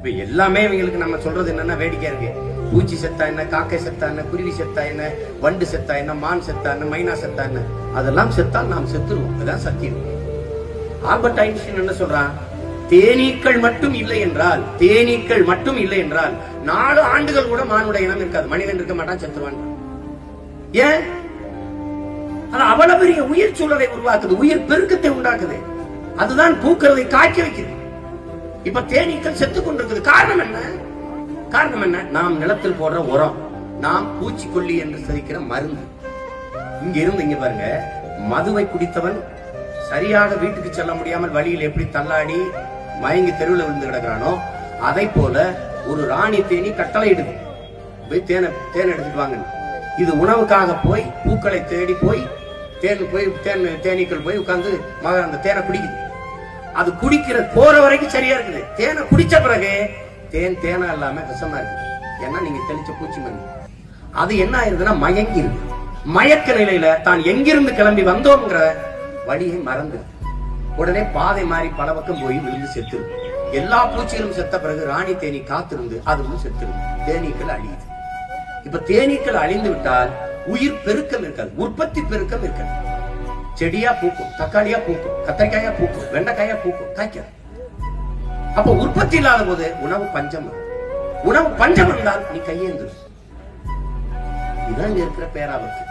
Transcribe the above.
இப்ப எல்லாமே இவங்களுக்கு நம்ம சொல்றது என்னன்னா வேடிக்கை இருக்கு. பூச்சி செத்தா என்ன, காக்கை செத்தா என்ன, குருவி செத்தா என்ன, வண்டு செத்தா என்ன, மான் செத்தா என்ன, மைனா செத்தா என்ன, அதெல்லாம் செத்தால் நாம் செத்துருவோம். அதான் சத்தியம். ஆல்பர்ட் ஐன்ஸ்டீன் என்ன சொல்றான்? தேனீக்கள் மட்டும் இல்லை என்றால், தேனீக்கள் மட்டும் இல்லை என்றால் 4 ஆண்டுகள் கூட மானுடைய இனம் இருக்காது. மனிதன் இருக்க மாட்டான், செத்துருவான். ஏன்? அவ்வளவு பெரிய உயிர் சூழலை உருவாக்குது, உயிர் பெருக்கத்தை உண்டாக்குது. அதுதான் பூக்கிறதை காய்க்க வைக்குது. இப்ப தேனீக்கள் செத்துக் கொண்டிருக்குது. காரணம் என்ன? காரணம் என்ன? நாம் நிலத்தில் போடுற உரம், நாம் பூச்சிக்கொல்லி என்று சிரிக்கிற மருந்து. இங்க இருந்து இங்க பாருங்க, மதுவை குடித்தவன் சரியாக வீட்டுக்கு செல்ல முடியாமல் வழியில் எப்படி தள்ளாடி மயங்கி தெருவில் விழுந்து கிடக்கிறானோ, அதை போல ஒரு ராணி தேனி கட்டளையிடுது, போய் தேனை எடுத்துட்டு வாங்க. இது உணவுக்காக போய் பூக்களை தேடி போய் தேனீக்கள் போய் உட்கார்ந்து அந்த தேனை குடிக்குது. அது குடிக்கிற போற வரைக்கும் சரியா இருக்குது. தேனை குடிச்ச பிறகு தேனா இல்லாம விஷமா இருக்கு. ஏன்னா நீங்க தெளிச்ச பூச்சி மருந்து. அது என்ன ஆயிருதுன்னா மயங்கி இருக்கு. மயக்க நிலையில தான் எங்கிருந்து கிளம்பி வந்தோம்ங்கிற வழியை மறந்து உடனே பாதை மாறி பல பக்கம் போய் விழுந்து செத்துரும். எல்லா பூச்சிகளும் செத்த பிறகு ராணி தேனி காத்திருந்து அதுவும் செத்துரும். தேனீக்கள் அழியுது. இப்ப தேனீக்கள் அழிந்து விட்டால் உயிர் பெருக்கம் இருக்காது, உற்பத்தி பெருக்கம் இருக்காது. செடியா பூக்கும், தக்காளியா பூக்கும், கத்திரிக்காயா பூக்கும், வெண்டைக்காயா பூக்கும், காய்க்காது. அப்ப உற்பத்தி இல்லாத போது உணவு பஞ்சம். உணவு பஞ்சம் இருந்தால் நீ கையேந்து. இதுதான் இருக்கிற பேராபத்து.